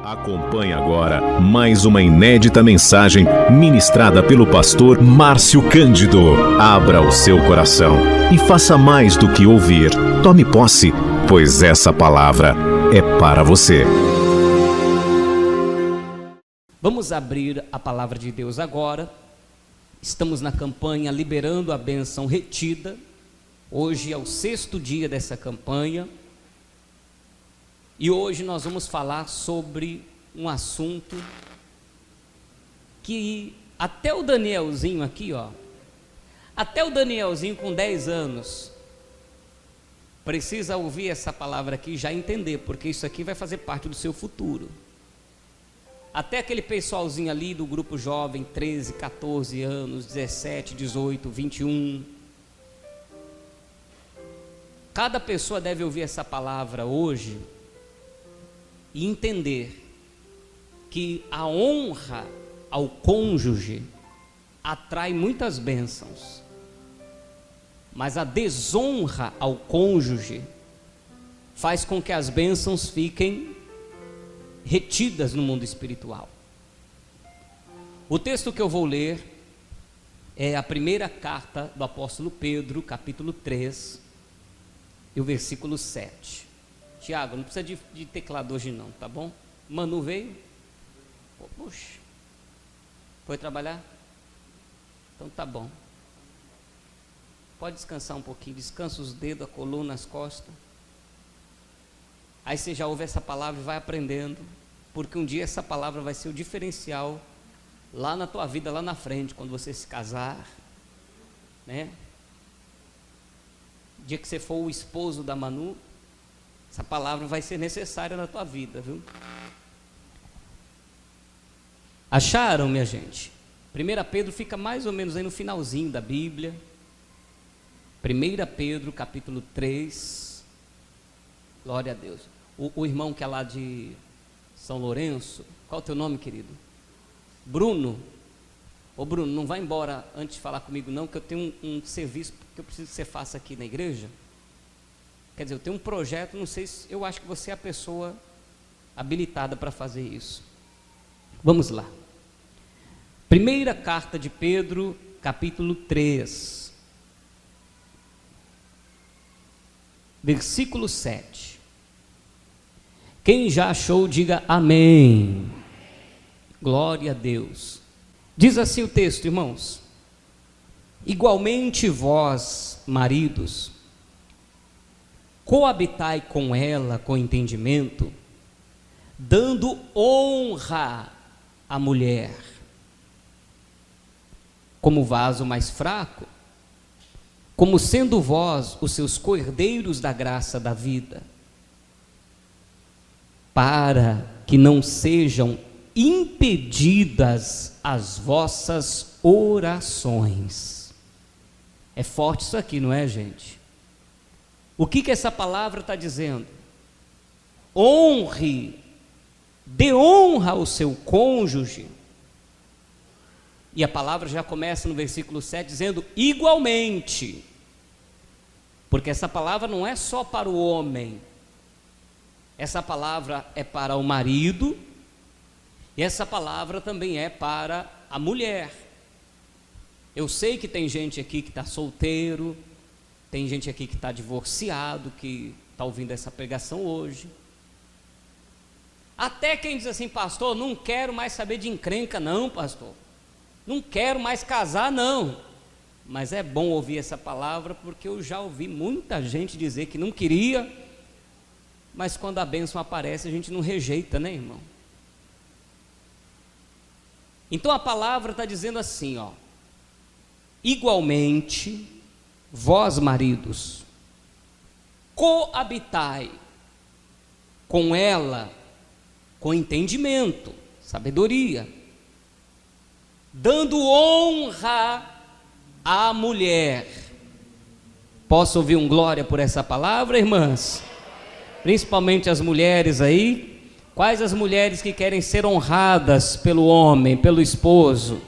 Acompanhe agora mais uma inédita mensagem ministrada pelo pastor Márcio Cândido. Abra o seu coração e faça mais do que ouvir. Tome posse, pois essa palavra é para você. Vamos abrir a palavra de Deus agora. Estamos na campanha Liberando a Bênção Retida. Hoje é o 6º dia dessa campanha. E hoje nós vamos falar sobre um assunto que até o Danielzinho aqui, até o Danielzinho com 10 anos, precisa ouvir essa palavra aqui e já entender, porque isso aqui vai fazer parte do seu futuro. Até aquele pessoalzinho ali do grupo jovem, 13, 14 anos, 17, 18, 21. Cada pessoa deve ouvir essa palavra hoje e entender que a honra ao cônjuge atrai muitas bênçãos, mas a desonra ao cônjuge faz com que as bênçãos fiquem retidas no mundo espiritual. O texto que eu vou ler é a primeira carta do apóstolo Pedro, capítulo 3, e o versículo 7. Tiago, não precisa de teclado hoje não, tá bom? Manu veio? Puxa, foi trabalhar? Então tá bom. Pode descansar um pouquinho, descansa os dedos, a coluna, as costas. Aí você já ouve essa palavra e vai aprendendo, porque um dia essa palavra vai ser o diferencial lá na tua vida, lá na frente, quando você se casar, né? O dia que você for o esposo da Manu, essa palavra vai ser necessária na tua vida, viu? Acharam, minha gente? 1 Pedro fica mais ou menos aí no finalzinho da Bíblia. 1 Pedro, capítulo 3. Glória a Deus. O irmão que é lá de São Lourenço, qual é o teu nome, querido? Bruno. Ô Bruno, não vai embora antes de falar comigo não, que eu tenho um serviço que eu preciso que você faça aqui na igreja. Quer dizer, eu tenho um projeto, não sei se, eu acho que você é a pessoa habilitada para fazer isso. Vamos lá. Primeira carta de Pedro, capítulo 3, versículo 7. Quem já achou, diga amém. Glória a Deus. Diz assim o texto, irmãos: igualmente vós, maridos, coabitai com ela com entendimento, dando honra à mulher, como vaso mais fraco, como sendo vós os seus co-herdeiros da graça da vida, para que não sejam impedidas as vossas orações. É forte isso aqui, não é, gente? O que essa palavra está dizendo? Honre, dê honra ao seu cônjuge. E a palavra já começa no versículo 7 dizendo igualmente, porque essa palavra não é só para o homem, essa palavra é para o marido, e essa palavra também é para a mulher. Eu sei que tem gente aqui que está solteiro, tem gente aqui que está divorciado, que está ouvindo essa pregação hoje. Até quem diz assim, pastor, não quero mais saber de encrenca não, pastor. Não quero mais casar não. Mas é bom ouvir essa palavra, porque eu já ouvi muita gente dizer que não queria, mas quando a bênção aparece a gente não rejeita, né, irmão? Então a palavra está dizendo assim, igualmente, vós maridos, coabitai com ela com entendimento, sabedoria, dando honra à mulher. Posso ouvir um glória por essa palavra, irmãs? Principalmente as mulheres aí. Quais as mulheres que querem ser honradas pelo homem, pelo esposo?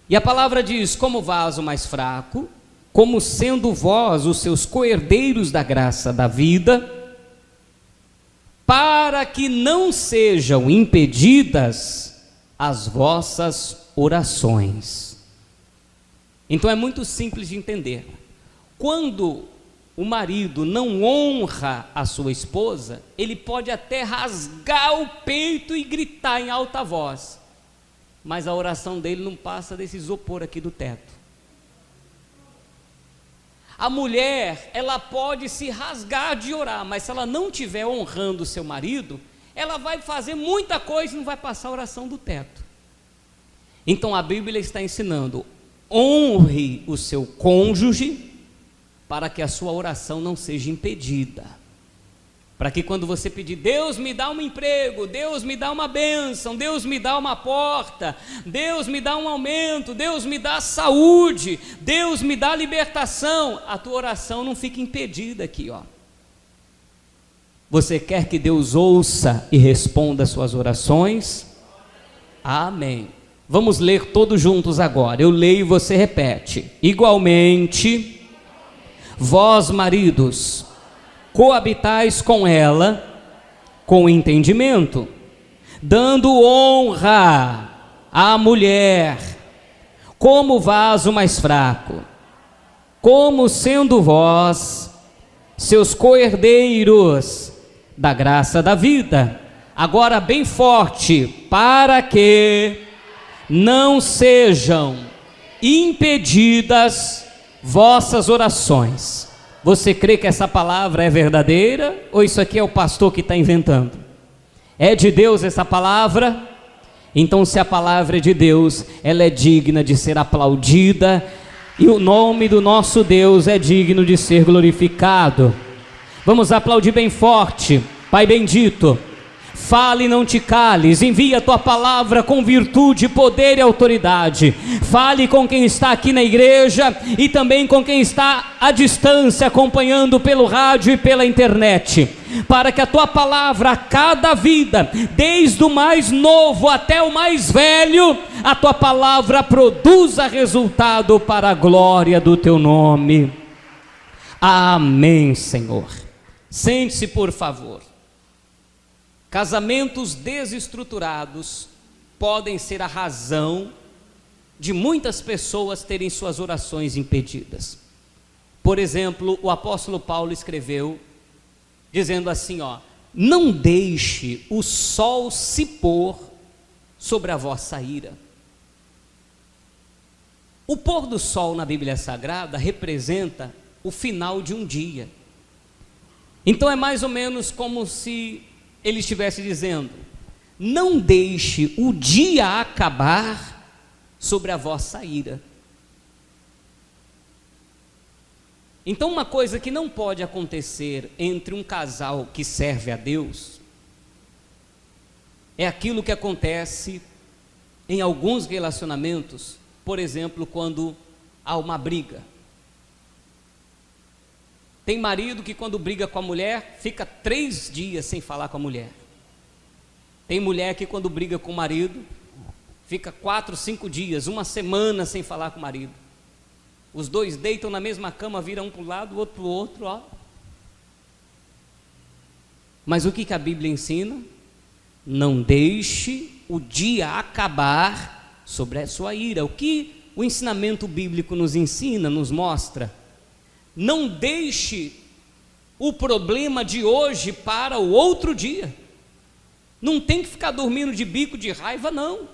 E a palavra diz, como vaso mais fraco, como sendo vós os seus co-herdeiros da graça da vida, para que não sejam impedidas as vossas orações. Então é muito simples de entender. Quando o marido não honra a sua esposa, ele pode até rasgar o peito e gritar em alta voz, mas a oração dele não passa desse isopor aqui do teto. A mulher, ela pode se rasgar de orar, mas se ela não estiver honrando o seu marido, ela vai fazer muita coisa e não vai passar a oração do teto. Então a Bíblia está ensinando: honre o seu cônjuge, para que a sua oração não seja impedida. Para que quando você pedir, Deus me dá um emprego, Deus me dá uma bênção, Deus me dá uma porta, Deus me dá um aumento, Deus me dá saúde, Deus me dá libertação, a tua oração não fica impedida aqui, ó. Você quer que Deus ouça e responda as suas orações? Amém. Vamos ler todos juntos agora. Eu leio e você repete. Igualmente, vós maridos, coabitais com ela com entendimento, dando honra à mulher como vaso mais fraco, como sendo vós seus co-herdeiros da graça da vida. Agora bem forte: para que não sejam impedidas vossas orações. Você crê que essa palavra é verdadeira? Ou isso aqui é o pastor que está inventando? É de Deus essa palavra? Então, se a palavra é de Deus, ela é digna de ser aplaudida, e o nome do nosso Deus é digno de ser glorificado. Vamos aplaudir bem forte. Pai bendito, fale e não te cales, envia a tua palavra com virtude, poder e autoridade. Fale com quem está aqui na igreja e também com quem está à distância, acompanhando pelo rádio e pela internet, para que a tua palavra, a cada vida, desde o mais novo até o mais velho, a tua palavra produza resultado para a glória do teu nome. Amém, Senhor. Sente-se, por favor. Casamentos desestruturados podem ser a razão de muitas pessoas terem suas orações impedidas. Por exemplo, o apóstolo Paulo escreveu dizendo assim, ó: não deixe o sol se pôr sobre a vossa ira. O pôr do sol na Bíblia Sagrada representa o final de um dia. Então é mais ou menos como se ele estivesse dizendo: não deixe o dia acabar sobre a vossa ira. Então, uma coisa que não pode acontecer entre um casal que serve a Deus é aquilo que acontece em alguns relacionamentos, por exemplo, quando há uma briga. Tem marido que quando briga com a mulher, fica 3 dias sem falar com a mulher. Tem mulher que quando briga com o marido, fica 4, 5 dias, 1 semana sem falar com o marido. Os dois deitam na mesma cama, viram um para o lado, o outro para o outro, ó. Mas o que a Bíblia ensina? Não deixe o dia acabar sobre a sua ira. O que o ensinamento bíblico nos ensina, nos mostra? Não deixe o problema de hoje para o outro dia. Não tem que ficar dormindo de bico de raiva, não.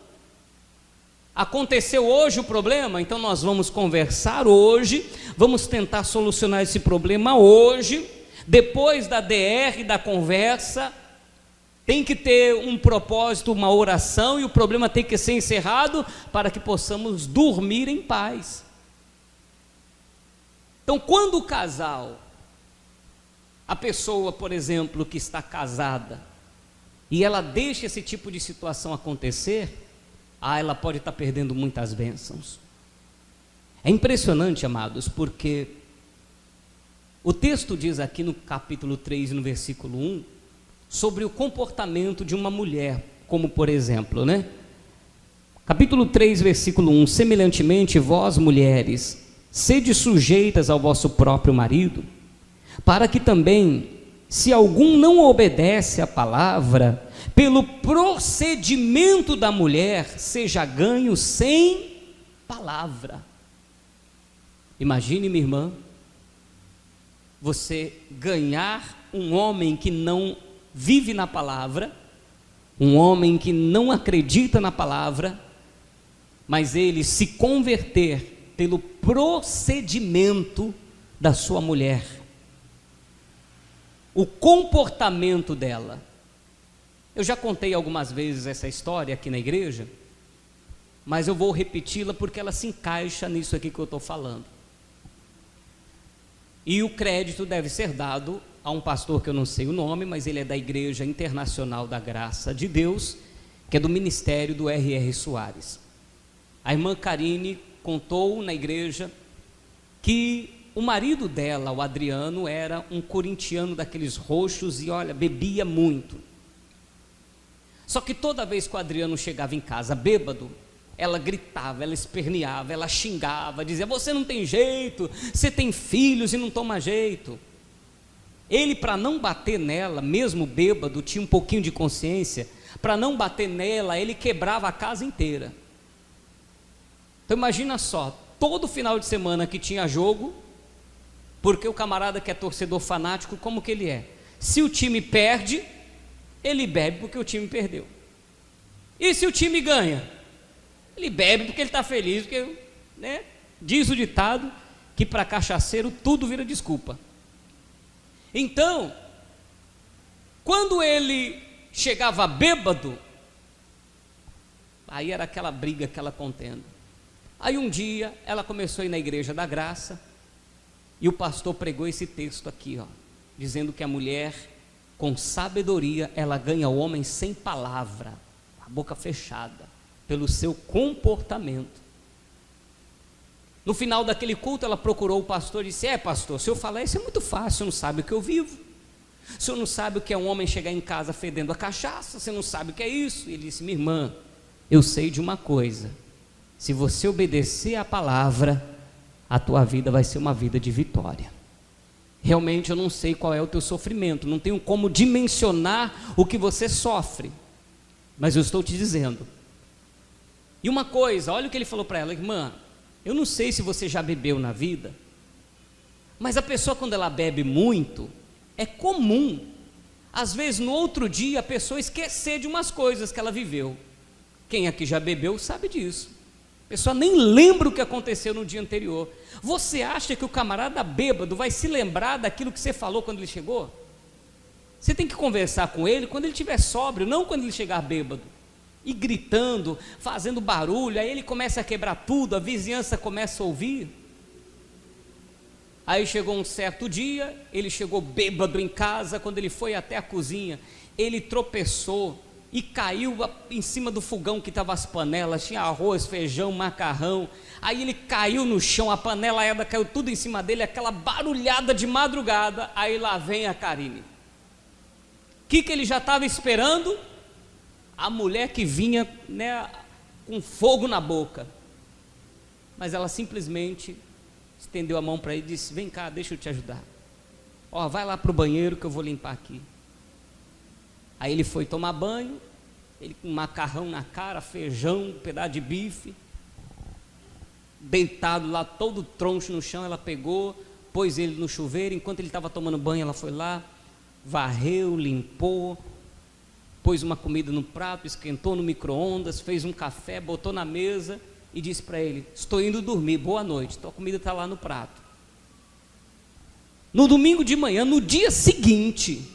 Aconteceu hoje o problema, então nós vamos conversar hoje, vamos tentar solucionar esse problema hoje. Depois da DR, da conversa, tem que ter um propósito, uma oração, e o problema tem que ser encerrado para que possamos dormir em paz. Então, quando o casal, a pessoa, por exemplo, que está casada, e ela deixa esse tipo de situação acontecer, ela pode estar perdendo muitas bênçãos. É impressionante, amados, porque o texto diz aqui no capítulo 3, no versículo 1, sobre o comportamento de uma mulher, como por exemplo, capítulo 3, versículo 1, semelhantemente vós mulheres, sede sujeitas ao vosso próprio marido, para que também se algum não obedece à palavra, pelo procedimento da mulher, seja ganho sem palavra. Imagine, minha irmã, você ganhar um homem que não vive na palavra, um homem que não acredita na palavra, mas ele se converter pelo procedimento da sua mulher, o comportamento dela. Eu já contei algumas vezes essa história aqui na igreja, mas eu vou repeti-la porque ela se encaixa nisso aqui que eu estou falando. E o crédito deve ser dado a um pastor que eu não sei o nome, mas ele é da Igreja Internacional da Graça de Deus, que é do ministério do R.R. Soares. A irmã Karine contou na igreja que o marido dela, o Adriano, era um corintiano daqueles roxos e olha, bebia muito. Só que toda vez que o Adriano chegava em casa bêbado, ela gritava, ela esperneava, ela xingava, dizia: você não tem jeito, você tem filhos e não toma jeito. Ele, para não bater nela, mesmo bêbado, tinha um pouquinho de consciência, para não bater nela, ele quebrava a casa inteira. Então imagina só, todo final de semana que tinha jogo, porque o camarada que é torcedor fanático, como que ele é? Se o time perde, ele bebe porque o time perdeu. E se o time ganha? Ele bebe porque ele está feliz, porque, né, diz o ditado que para cachaceiro tudo vira desculpa. Então, quando ele chegava bêbado, aí era aquela briga, aquela contenda. Aí um dia ela começou a ir na Igreja da Graça e o pastor pregou esse texto aqui, ó, dizendo que a mulher com sabedoria ela ganha o homem sem palavra, a boca fechada, pelo seu comportamento. No final daquele culto ela procurou o pastor e disse: pastor, se eu falar isso é muito fácil, o senhor não sabe o que eu vivo, o senhor não sabe o que é um homem chegar em casa fedendo a cachaça, você não sabe o que é isso. E ele disse: minha irmã, eu sei de uma coisa, se você obedecer à palavra, a tua vida vai ser uma vida de vitória. Realmente eu não sei qual é o teu sofrimento, não tenho como dimensionar o que você sofre, mas eu estou te dizendo. E uma coisa, olha o que ele falou para ela: irmã, eu não sei se você já bebeu na vida, mas a pessoa quando ela bebe muito, é comum, às vezes no outro dia a pessoa esquecer de umas coisas que ela viveu. Quem aqui já bebeu sabe disso. A pessoa nem lembra o que aconteceu no dia anterior. Você acha que o camarada bêbado vai se lembrar daquilo que você falou quando ele chegou? Você tem que conversar com ele quando ele estiver sóbrio, não quando ele chegar bêbado. E gritando, fazendo barulho, aí ele começa a quebrar tudo, a vizinhança começa a ouvir. Aí chegou um certo dia, ele chegou bêbado em casa, quando ele foi até a cozinha, ele tropeçou e caiu em cima do fogão que estava as panelas, tinha arroz, feijão, macarrão, aí ele caiu no chão, a panela caiu tudo em cima dele, aquela barulhada de madrugada. Aí lá vem a Karine. O que ele já estava esperando? A mulher que vinha, né, com fogo na boca, mas ela simplesmente estendeu a mão para ele e disse: vem cá, deixa eu te ajudar, ó, vai lá para o banheiro que eu vou limpar aqui. Aí ele foi tomar banho, ele com macarrão na cara, feijão, um pedaço de bife, deitado lá todo troncho no chão. Ela pegou, pôs ele no chuveiro, enquanto ele estava tomando banho ela foi lá, varreu, limpou, pôs uma comida no prato, esquentou no micro-ondas, fez um café, botou na mesa e disse para ele: estou indo dormir, boa noite, tua comida está lá no prato. No domingo de manhã, no dia seguinte,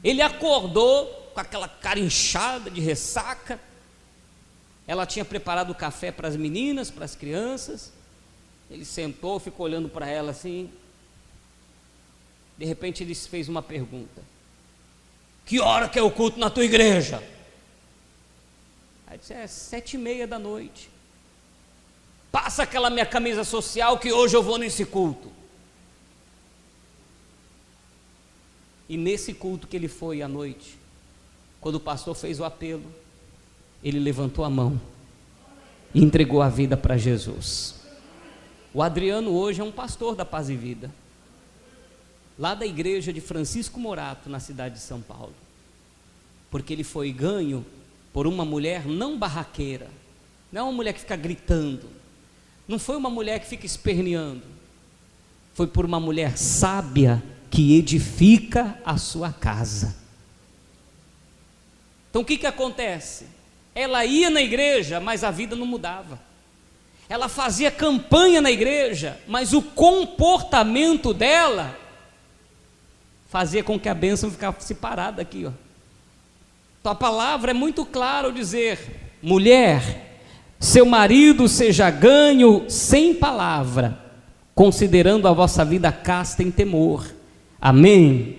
ele acordou com aquela cara inchada de ressaca. Ela tinha preparado o café para as meninas, para as crianças. Ele sentou, ficou olhando para ela assim. De repente ele fez uma pergunta: que hora que é o culto na tua igreja? Aí disse: 7:30 da noite. Passa aquela minha camisa social que hoje eu vou nesse culto. E nesse culto que ele foi à noite, quando o pastor fez o apelo, ele levantou a mão e entregou a vida para Jesus. O Adriano hoje é um pastor da Paz e Vida. lá da igreja de Francisco Morato, na cidade de São Paulo, porque ele foi ganho por uma mulher não barraqueira, não é uma mulher que fica gritando, não foi uma mulher que fica esperneando, foi por uma mulher sábia que edifica a sua casa. Então o que acontece? Ela ia na igreja, mas a vida não mudava. Ela fazia campanha na igreja, mas o comportamento dela fazia com que a bênção ficasse parada aqui, ó. Então a palavra é muito clara ao dizer: mulher, seu marido seja ganho sem palavra, considerando a vossa vida casta em temor. Amém.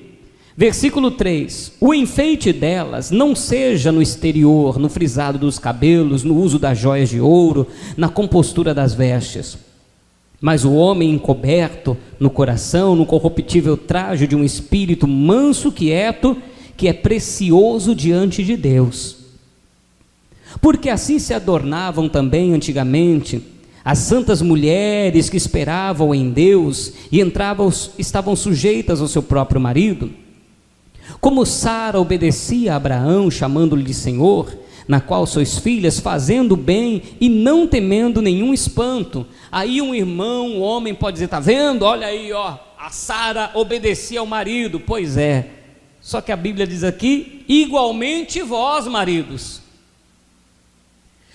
Versículo 3: o enfeite delas não seja no exterior, no frisado dos cabelos, no uso das joias de ouro, na compostura das vestes, mas o homem encoberto no coração, no corruptível traje de um espírito manso, quieto, que é precioso diante de Deus. Porque assim se adornavam também antigamente as santas mulheres que esperavam em Deus e estavam sujeitas ao seu próprio marido. Como Sara obedecia a Abraão, chamando-lhe de Senhor, na qual sois filhas, fazendo bem e não temendo nenhum espanto. Aí um irmão, um homem pode dizer: está vendo? Olha aí, ó, a Sara obedecia ao marido. Pois é, só que a Bíblia diz aqui: igualmente vós, maridos.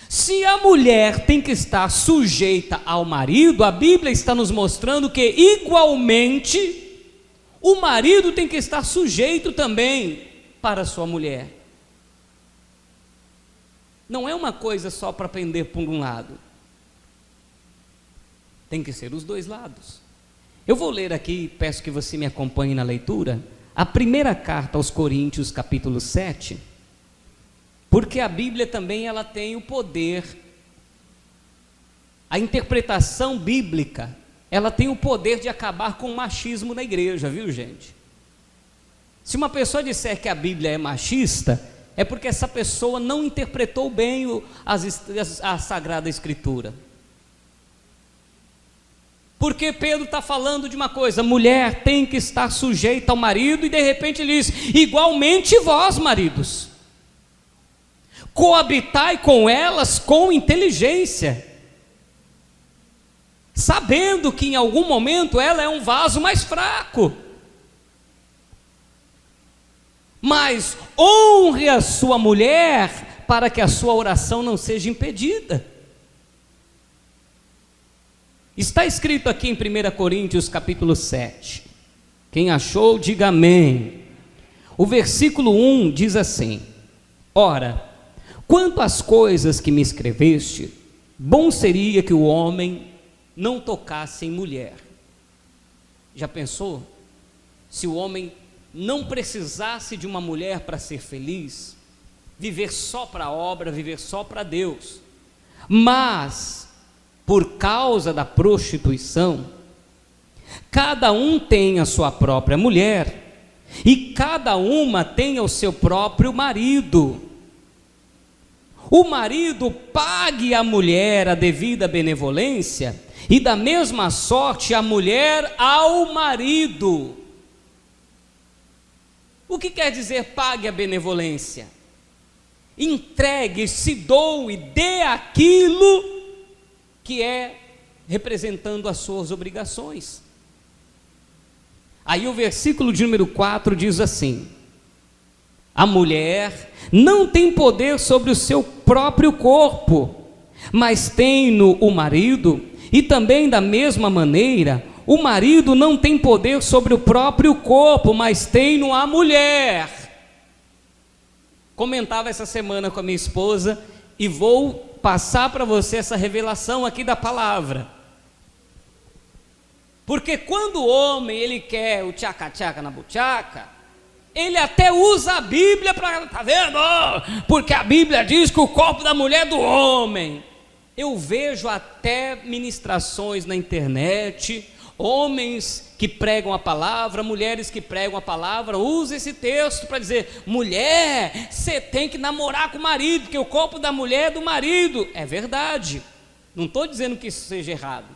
Se a mulher tem que estar sujeita ao marido, a Bíblia está nos mostrando que igualmente o marido tem que estar sujeito também para a sua mulher. Não é uma coisa só para pender por um lado, tem que ser os dois lados. Eu vou ler aqui, peço que você me acompanhe na leitura, a primeira carta aos Coríntios, capítulo 7, porque a Bíblia também ela tem o poder, a interpretação bíblica, ela tem o poder de acabar com o machismo na igreja, viu, gente? Se uma pessoa disser que a Bíblia é machista, é porque essa pessoa não interpretou bem a Sagrada Escritura. Porque Pedro está falando de uma coisa: mulher tem que estar sujeita ao marido, e de repente ele diz: igualmente vós, maridos, coabitai com elas com inteligência, sabendo que em algum momento ela é um vaso mais fraco, mas honre a sua mulher, para que a sua oração não seja impedida. Está escrito aqui em 1 Coríntios capítulo 7, quem achou diga amém. O versículo 1 diz assim: ora, quanto às coisas que me escreveste, bom seria que o homem não tocasse em mulher. Já pensou? Se o homem não precisasse de uma mulher para ser feliz, viver só para a obra, viver só para Deus, mas por causa da prostituição, cada um tem a sua própria mulher, e cada uma tem o seu próprio marido. O marido pague à mulher a devida benevolência, e da mesma sorte a mulher ao marido. O que quer dizer pague a benevolência? Entregue, se doe, dê aquilo que é representando as suas obrigações. Aí o versículo de número 4 diz assim: a mulher não tem poder sobre o seu próprio corpo, mas tem-no o marido, e também da mesma maneira, o marido não tem poder sobre o próprio corpo, mas tem-no a mulher. Comentava essa semana com a minha esposa, e vou passar para você essa revelação aqui da palavra. Porque quando o homem ele quer o tchaca-tchaca na buchaca, ele até usa a Bíblia para, tá vendo? Porque a Bíblia diz que o corpo da mulher é do homem. Eu vejo até ministrações na internet, homens que pregam a palavra, mulheres que pregam a palavra, usam esse texto para dizer: mulher, você tem que namorar com o marido, porque o corpo da mulher é do marido. É verdade, não estou dizendo que isso seja errado,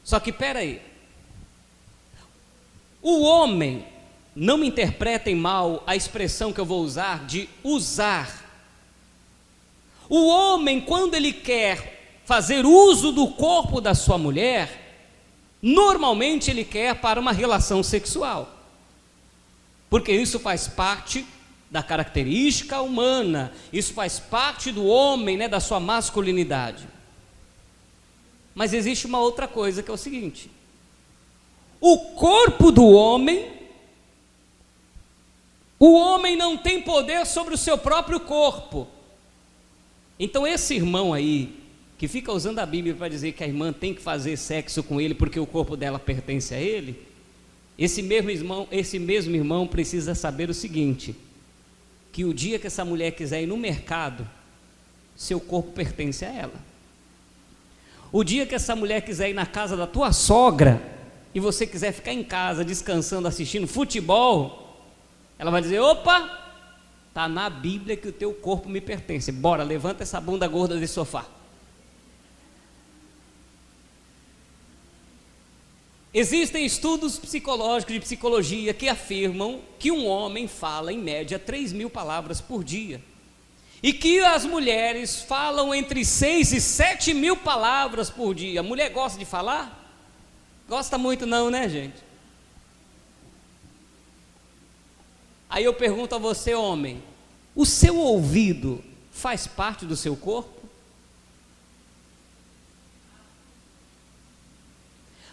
só que espera aí, O homem, não me interpretem mal a expressão que eu vou usar de usar. O homem, quando ele quer fazer uso do corpo da sua mulher, normalmente ele quer para uma relação sexual, porque isso faz parte da característica humana, isso faz parte do homem, né, da sua masculinidade. Mas existe uma outra coisa que é o seguinte: o corpo do homem, o homem não tem poder sobre o seu próprio corpo. Então esse irmão aí, que fica usando a Bíblia para dizer que a irmã tem que fazer sexo com ele porque o corpo dela pertence a ele, esse mesmo irmão precisa saber o seguinte: que o dia que essa mulher quiser ir no mercado, seu corpo pertence a ela. O dia que essa mulher quiser ir na casa da tua sogra e você quiser ficar em casa descansando, assistindo futebol, ela vai dizer: opa, está na Bíblia que o teu corpo me pertence, bora, levanta essa bunda gorda desse sofá. Existem estudos psicológicos de psicologia que afirmam que um homem fala em média 3.000 palavras por dia, e que as mulheres falam entre 6 e 7.000 palavras por dia. A mulher gosta de falar? Gosta muito não, né, gente? Aí eu pergunto a você, homem: o seu ouvido faz parte do seu corpo?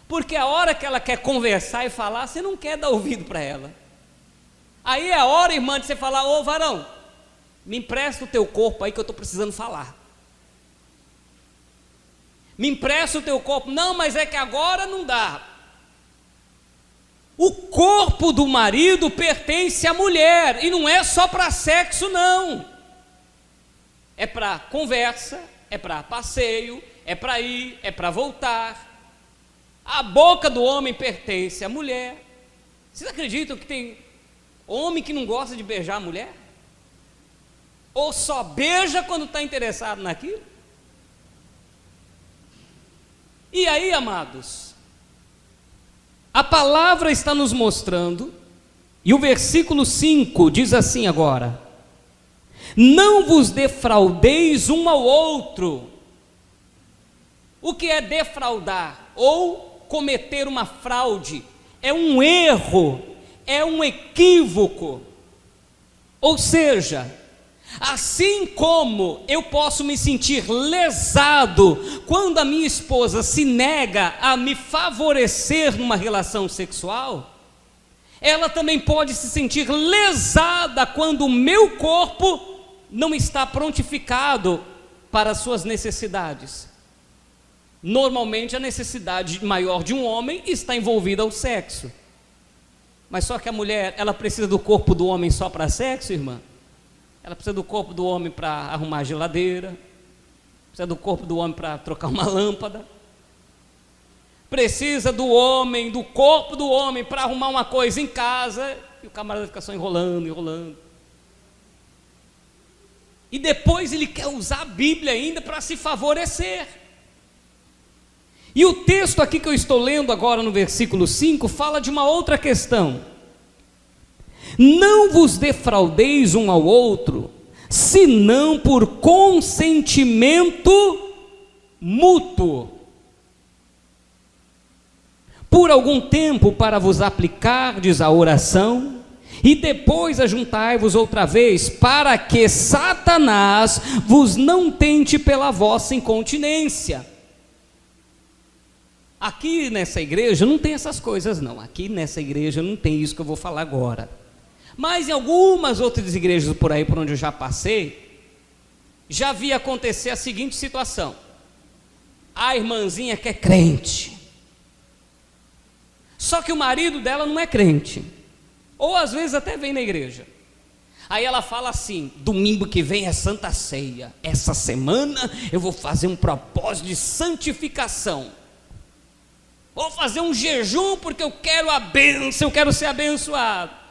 Porque a hora que ela quer conversar e falar, você não quer dar ouvido para ela. Aí é a hora, irmã, de você falar: ô varão, me empresta o teu corpo aí que eu estou precisando falar. Me empresta o teu corpo. Não, mas é que agora não dá. O corpo do marido pertence à mulher, e não é só para sexo não. É para conversa, é para passeio, é para ir, é para voltar. A boca do homem pertence à mulher. Vocês acreditam que tem homem que não gosta de beijar a mulher? Ou só beija quando está interessado naquilo? E aí, amados, a palavra está nos mostrando, e o versículo 5 diz assim agora: não vos defraudeis um ao outro. O que é defraudar? Ou cometer uma fraude? É um erro, é um equívoco. Ou seja, assim como eu posso me sentir lesado quando a minha esposa se nega a me favorecer numa relação sexual, ela também pode se sentir lesada quando o meu corpo não está prontificado para as suas necessidades. Normalmente a necessidade maior de um homem está envolvida ao sexo. Mas só que a mulher, ela precisa do corpo do homem só para sexo, irmã? Ela precisa do corpo do homem para arrumar a geladeira, precisa do corpo do homem para trocar uma lâmpada, precisa do homem, do corpo do homem para arrumar uma coisa em casa, e o camarada fica só enrolando. E depois ele quer usar a Bíblia ainda para se favorecer. E o texto aqui que eu estou lendo agora no versículo 5 fala de uma outra questão: não vos defraudeis um ao outro, senão por consentimento mútuo, por algum tempo, para vos aplicardes à oração, e depois ajuntai-vos outra vez, para que Satanás vos não tente pela vossa incontinência. Aqui nessa igreja não tem essas coisas não, aqui nessa igreja não tem isso que eu vou falar agora, mas em algumas outras igrejas por aí, por onde eu já passei, já vi acontecer a seguinte situação: a irmãzinha que é crente, só que o marido dela não é crente, ou às vezes até vem na igreja, aí ela fala assim: domingo que vem é Santa Ceia, essa semana eu vou fazer um propósito de santificação, vou fazer um jejum porque eu quero a bênção, eu quero ser abençoado.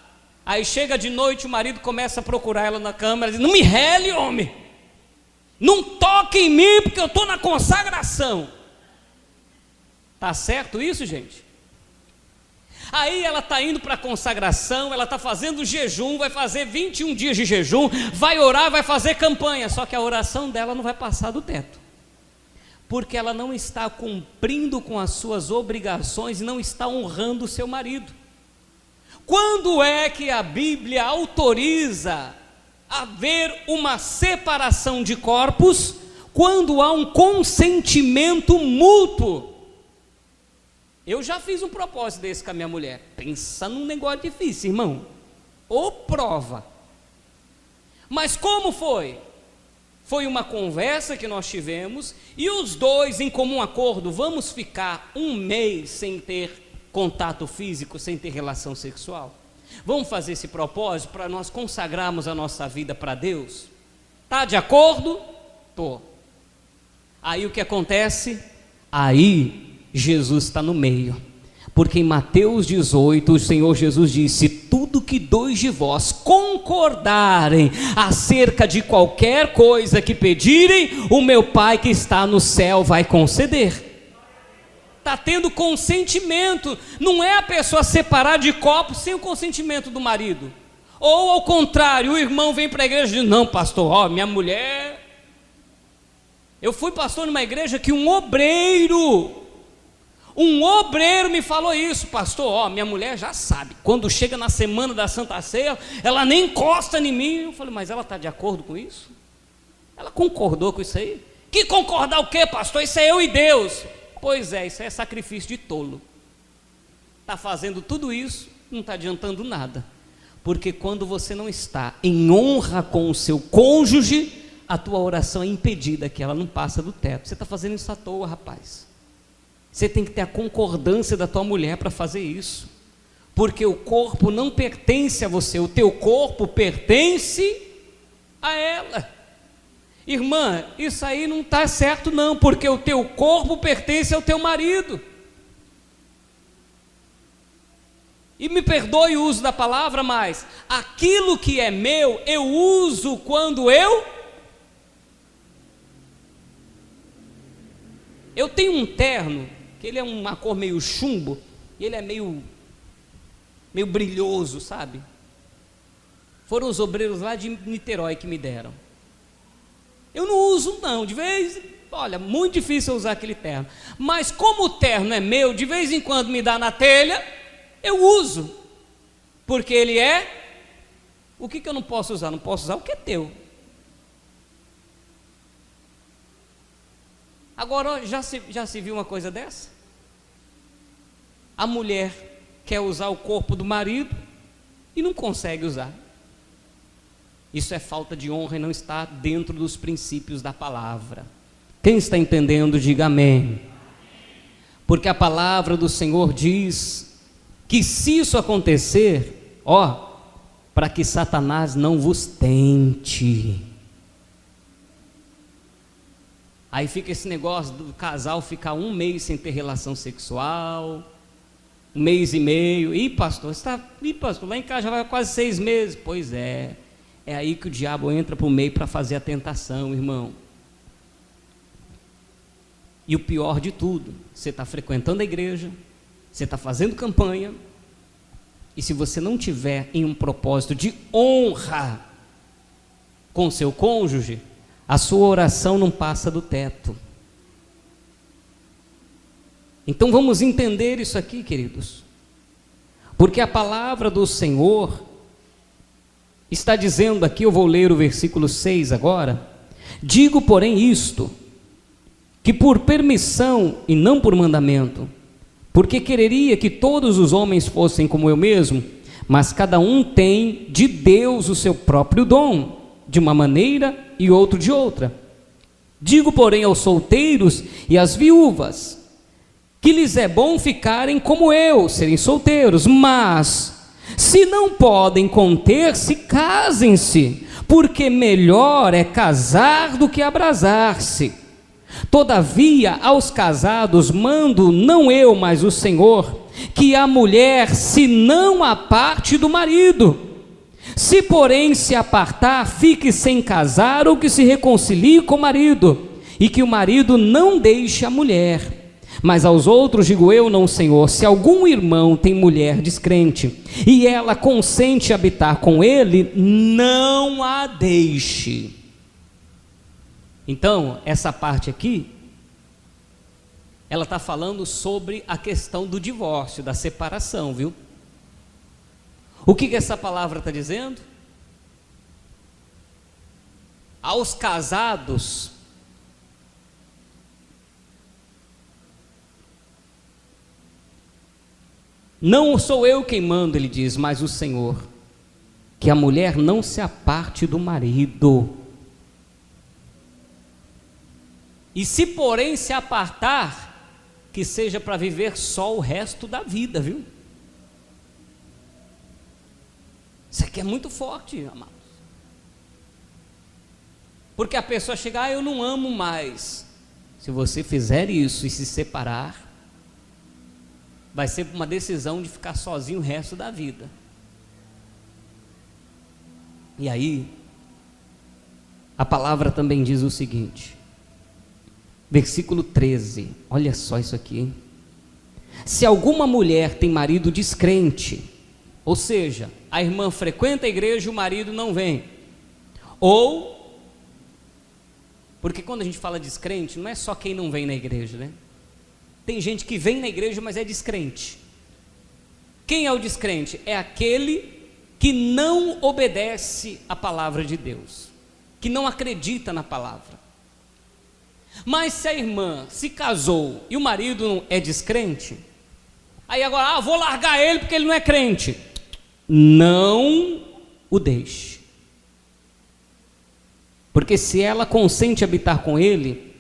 Aí chega de noite, o marido começa a procurar ela na cama, ela diz: não me rele, homem, não toque em mim porque eu estou na consagração. Está certo isso, gente? Aí ela está indo para a consagração, ela está fazendo jejum, vai fazer 21 dias de jejum, vai orar, vai fazer campanha, só que a oração dela não vai passar do teto, porque ela não está cumprindo com as suas obrigações e não está honrando o seu marido. Quando é que a Bíblia autoriza haver uma separação de corpos? Quando há um consentimento mútuo. Eu já fiz um propósito desse com a minha mulher. Pensa num negócio difícil, irmão. Ô prova. Mas como foi? Foi uma conversa que nós tivemos e os dois em comum acordo, vamos ficar 1 mês sem ter contato físico, sem ter relação sexual. Vamos fazer esse propósito para nós consagrarmos a nossa vida para Deus? Tá de acordo? Tô. Aí o que acontece? Aí Jesus está no meio, porque em Mateus 18 o Senhor Jesus disse: tudo que 2 de vós concordarem acerca de qualquer coisa que pedirem, o meu Pai que está no céu vai conceder. Está tendo consentimento, não é a pessoa separar de copo sem o consentimento do marido, ou ao contrário, o irmão vem para a igreja e diz: não pastor, ó, minha mulher... Eu fui pastor numa igreja que um obreiro me falou isso: pastor, ó, minha mulher já sabe, quando chega na semana da Santa Ceia, ela nem encosta em mim. Eu falei: mas ela está de acordo com isso? Ela concordou com isso aí? Que concordar o quê, pastor? Isso é eu e Deus. Pois é, isso é sacrifício de tolo. Está fazendo tudo isso, não está adiantando nada, porque quando você não está em honra com o seu cônjuge, a tua oração é impedida, que ela não passa do teto. Você está fazendo isso à toa, rapaz. Você tem que ter a concordância da tua mulher para fazer isso, porque o corpo não pertence a você, o teu corpo pertence a ela. Irmã, isso aí não está certo não, porque o teu corpo pertence ao teu marido. E me perdoe o uso da palavra, mas aquilo que é meu, eu uso quando eu tenho um terno, que ele é uma cor meio chumbo, e ele é meio brilhoso, sabe? Foram os obreiros lá de Niterói que me deram. Eu não uso não, de vez, olha, muito difícil eu usar aquele terno, mas como o terno é meu, de vez em quando me dá na telha, eu uso, porque ele é, o que eu não posso usar? Não posso usar o que é teu. Agora, já se viu uma coisa dessa? A mulher quer usar o corpo do marido e não consegue usar. Isso é falta de honra e não está dentro dos princípios da palavra. Quem está entendendo, diga amém. Porque a palavra do Senhor diz que se isso acontecer, ó, para que Satanás não vos tente. Aí fica esse negócio do casal ficar 1 mês sem ter relação sexual, 1 mês e meio. Pastor, lá em casa já vai quase 6 meses. Pois é, é aí que o diabo entra para o meio para fazer a tentação, irmão. E o pior de tudo, você está frequentando a igreja, você está fazendo campanha, e se você não tiver em um propósito de honra com seu cônjuge, a sua oração não passa do teto. Então vamos entender isso aqui, queridos, porque a palavra do Senhor está dizendo aqui, eu vou ler o versículo 6 agora: digo, porém, isto, que por permissão e não por mandamento, porque quereria que todos os homens fossem como eu mesmo, mas cada um tem de Deus o seu próprio dom, de uma maneira e outro de outra. Digo, porém, aos solteiros e às viúvas, que lhes é bom ficarem como eu, serem solteiros, mas se não podem conter-se, casem-se, porque melhor é casar do que abrasar-se. Todavia, aos casados mando, não eu, mas o Senhor, que a mulher se não aparte do marido. Se porém se apartar, fique sem casar, ou que se reconcilie com o marido, e que o marido não deixe a mulher. Mas aos outros digo eu, não, Senhor: se algum irmão tem mulher descrente e ela consente habitar com ele, não a deixe. Então, essa parte aqui, ela está falando sobre a questão do divórcio, da separação, viu? O que essa palavra está dizendo? Aos casados, não sou eu quem mando, ele diz, mas o Senhor, que a mulher não se aparte do marido. E se porém se apartar, que seja para viver só o resto da vida, viu? Isso aqui é muito forte, amados. Porque a pessoa chega: eu não amo mais. Se você fizer isso e se separar, vai ser uma decisão de ficar sozinho o resto da vida. E aí, a palavra também diz o seguinte, versículo 13, olha só isso aqui, hein? Se alguma mulher tem marido descrente, ou seja, a irmã frequenta a igreja e o marido não vem, ou, porque quando a gente fala descrente, não é só quem não vem na igreja, né? Tem gente que vem na igreja, mas é descrente. Quem é o descrente? É aquele que não obedece à palavra de Deus, que não acredita na palavra. Mas se a irmã se casou e o marido não é descrente, aí agora, vou largar ele porque ele não é crente. Não o deixe. Porque se ela consente habitar com ele,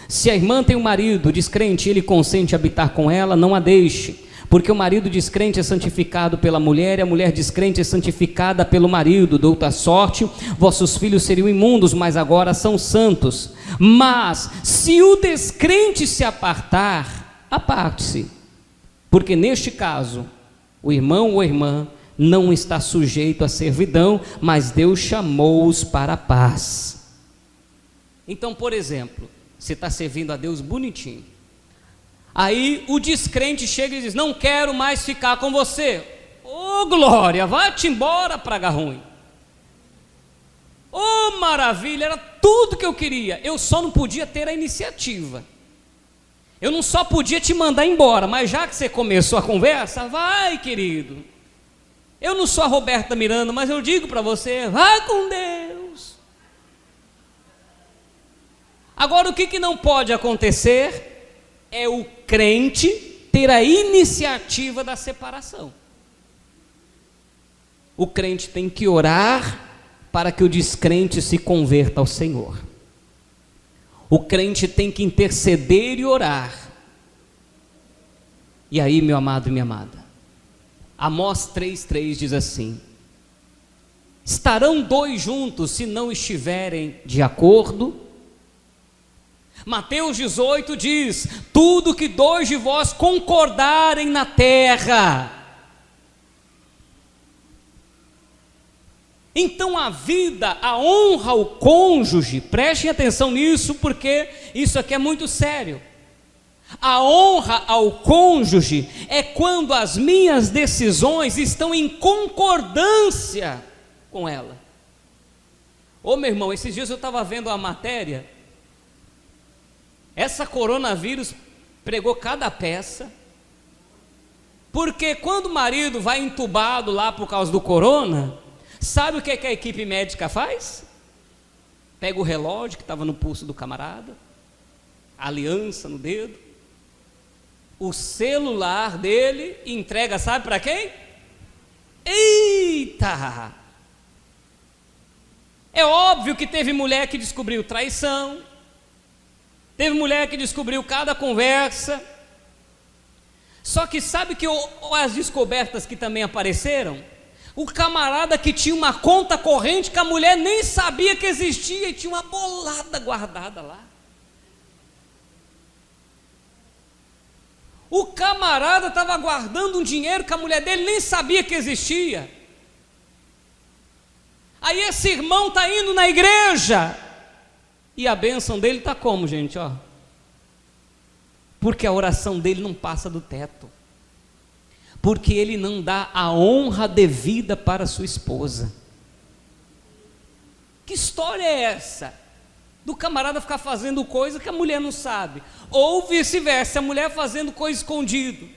se a irmã tem um marido descrente e ele consente habitar com ela, não a deixe. Porque o marido descrente é santificado pela mulher, e a mulher descrente é santificada pelo marido. De outra sorte, vossos filhos seriam imundos, mas agora são santos. Mas, se o descrente se apartar, aparte-se. Porque neste caso, o irmão ou a irmã não está sujeito à servidão, mas Deus chamou-os para a paz. Então, por exemplo, você está servindo a Deus bonitinho. Aí o descrente chega e diz: não quero mais ficar com você. Ô glória, vai-te embora, praga ruim. Ô maravilha, era tudo que eu queria. Eu só não podia ter a iniciativa. Eu não só podia te mandar embora, mas já que você começou a conversa, vai, querido. Eu não sou a Roberta Miranda, mas eu digo para você: vai com Deus. Agora, o que não pode acontecer é o crente ter a iniciativa da separação. O crente tem que orar para que o descrente se converta ao Senhor. O crente tem que interceder e orar. E aí, meu amado e minha amada, Amós 3,3 diz assim: estarão dois juntos se não estiverem de acordo? Mateus 18 diz: tudo que dois de vós concordarem na terra. Então a vida, a honra ao cônjuge, prestem atenção nisso, porque isso aqui é muito sério. A honra ao cônjuge é quando as minhas decisões estão em concordância com ela. Ô meu irmão, esses dias eu estava vendo a matéria. Essa coronavírus pregou cada peça, porque quando o marido vai entubado lá por causa do corona, sabe o que a equipe médica faz? Pega o relógio que estava no pulso do camarada, a aliança no dedo, o celular dele, e entrega, sabe para quem? Eita! É óbvio que teve mulher que descobriu traição, teve mulher que descobriu cada conversa. Só que sabe que as descobertas que também apareceram? O camarada que tinha uma conta corrente que a mulher nem sabia que existia e tinha uma bolada guardada lá. O camarada estava guardando um dinheiro que a mulher dele nem sabia que existia. Aí esse irmão está indo na igreja. E a bênção dele está como, gente? Ó. porque a oração dele não passa do teto, porque ele não dá a honra devida para sua esposa. Que história é essa? Do camarada ficar fazendo coisa que a mulher não sabe, ou vice-versa, a mulher fazendo coisa escondido.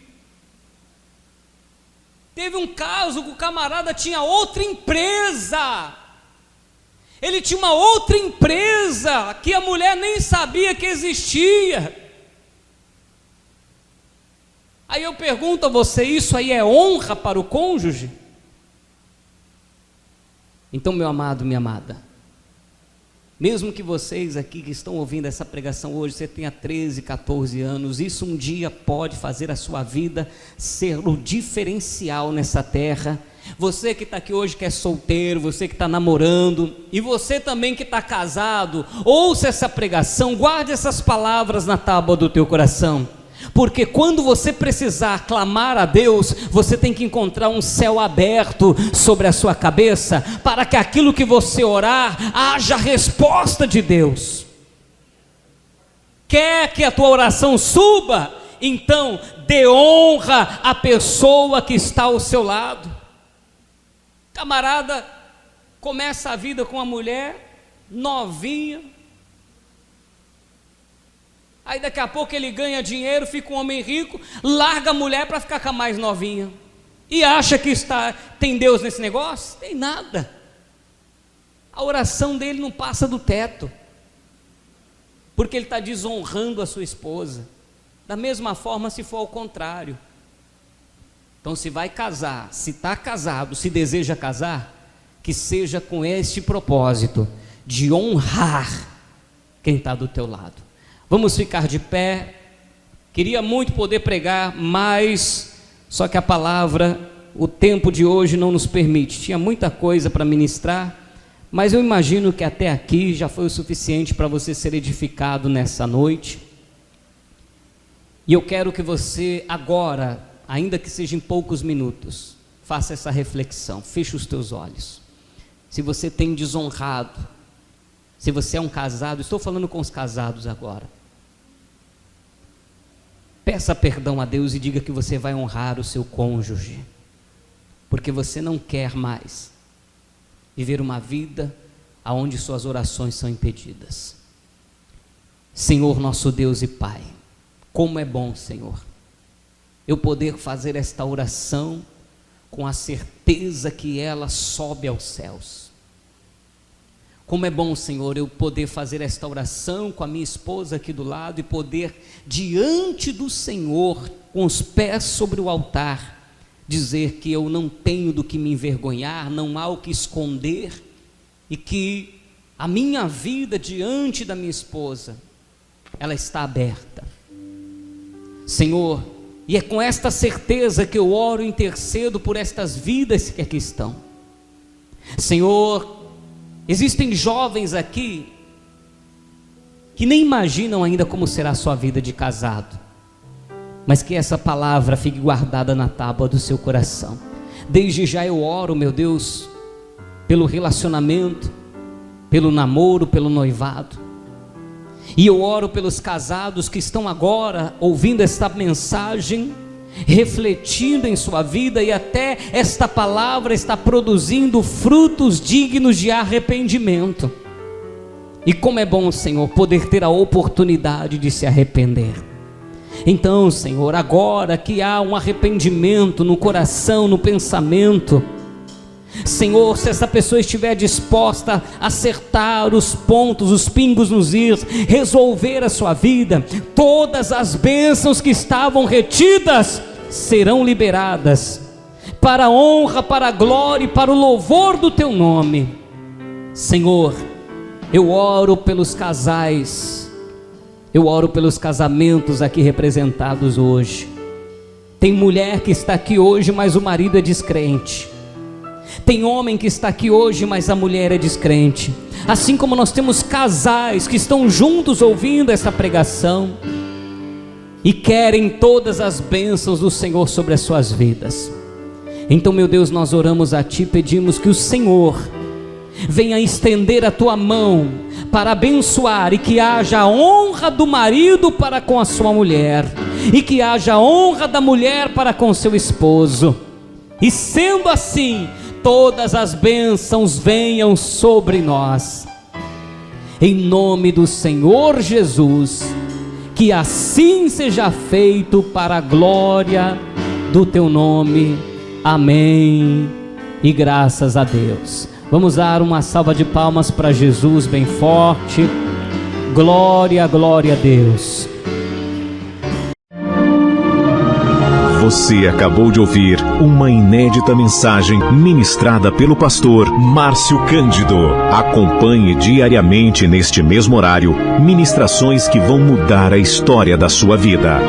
Teve um caso que o camarada tinha outra empresa, ele tinha uma outra empresa que a mulher nem sabia que existia. Aí eu pergunto a você, isso aí é honra para o cônjuge? Então, meu amado, minha amada, mesmo que vocês aqui que estão ouvindo essa pregação hoje, você tenha 13, 14 anos, isso um dia pode fazer a sua vida ser o diferencial nessa terra. Você que está aqui hoje que é solteiro, você que está namorando, e você também que está casado, ouça essa pregação, guarde essas palavras na tábua do teu coração, porque quando você precisar clamar a Deus, você tem que encontrar um céu aberto sobre a sua cabeça, para que aquilo que você orar, haja resposta de Deus. Quer que a tua oração suba? Então dê honra à pessoa que está ao seu lado. Camarada começa a vida com uma mulher novinha, aí daqui a pouco ele ganha dinheiro, fica um homem rico, larga a mulher para ficar com a mais novinha, e acha que tem Deus nesse negócio? Tem nada. A oração dele não passa do teto, porque ele está desonrando a sua esposa. Da mesma forma, se for ao contrário. Então, se vai casar, se está casado, se deseja casar, que seja com este propósito de honrar quem está do teu lado. Vamos ficar de pé. Queria muito poder pregar mais, só que a palavra, o tempo de hoje não nos permite. Tinha muita coisa para ministrar, mas eu imagino que até aqui já foi o suficiente para você ser edificado nessa noite. E eu quero que você agora, ainda que seja em poucos minutos, faça essa reflexão, feche os teus olhos. Se você tem desonrado, se você é um casado, estou falando com os casados agora, peça perdão a Deus e diga que você vai honrar o seu cônjuge, porque você não quer mais viver uma vida onde suas orações são impedidas. Senhor nosso Deus e Pai, como é bom, Senhor, eu poder fazer esta oração com a certeza que ela sobe aos céus. Como é bom, Senhor, eu poder fazer esta oração com a minha esposa aqui do lado e poder, diante do Senhor, com os pés sobre o altar, dizer que eu não tenho do que me envergonhar, não há o que esconder, e que a minha vida diante da minha esposa, ela está aberta. Senhor, e é com esta certeza que eu oro e intercedo por estas vidas que aqui estão. Senhor, existem jovens aqui que nem imaginam ainda como será a sua vida de casado, mas que essa palavra fique guardada na tábua do seu coração. Desde já eu oro, meu Deus, pelo relacionamento, pelo namoro, pelo noivado. E eu oro pelos casados que estão agora ouvindo esta mensagem, refletindo em sua vida, e até esta palavra está produzindo frutos dignos de arrependimento. E como é bom, Senhor, poder ter a oportunidade de se arrepender. Então, Senhor, agora que há um arrependimento no coração, no pensamento, Senhor, se essa pessoa estiver disposta a acertar os pontos, os pingos nos is, resolver a sua vida, todas as bênçãos que estavam retidas serão liberadas, para a honra, para a glória e para o louvor do teu nome. Senhor, eu oro pelos casais, eu oro pelos casamentos aqui representados hoje. Tem mulher que está aqui hoje, mas o marido é descrente. Tem homem que está aqui hoje, mas a mulher é descrente. Assim como nós temos casais que estão juntos ouvindo essa pregação e querem todas as bênçãos do Senhor sobre as suas vidas. Então, meu Deus, nós oramos a Ti, pedimos que o Senhor venha estender a tua mão para abençoar, e que haja honra do marido para com a sua mulher, e que haja honra da mulher para com seu esposo, e sendo assim, todas as bênçãos venham sobre nós, em nome do Senhor Jesus. Que assim seja feito para a glória do teu nome. Amém. E graças a Deus. Vamos dar uma salva de palmas para Jesus bem forte. Glória, glória a Deus. Você acabou de ouvir uma inédita mensagem ministrada pelo pastor Márcio Cândido. Acompanhe diariamente neste mesmo horário ministrações que vão mudar a história da sua vida.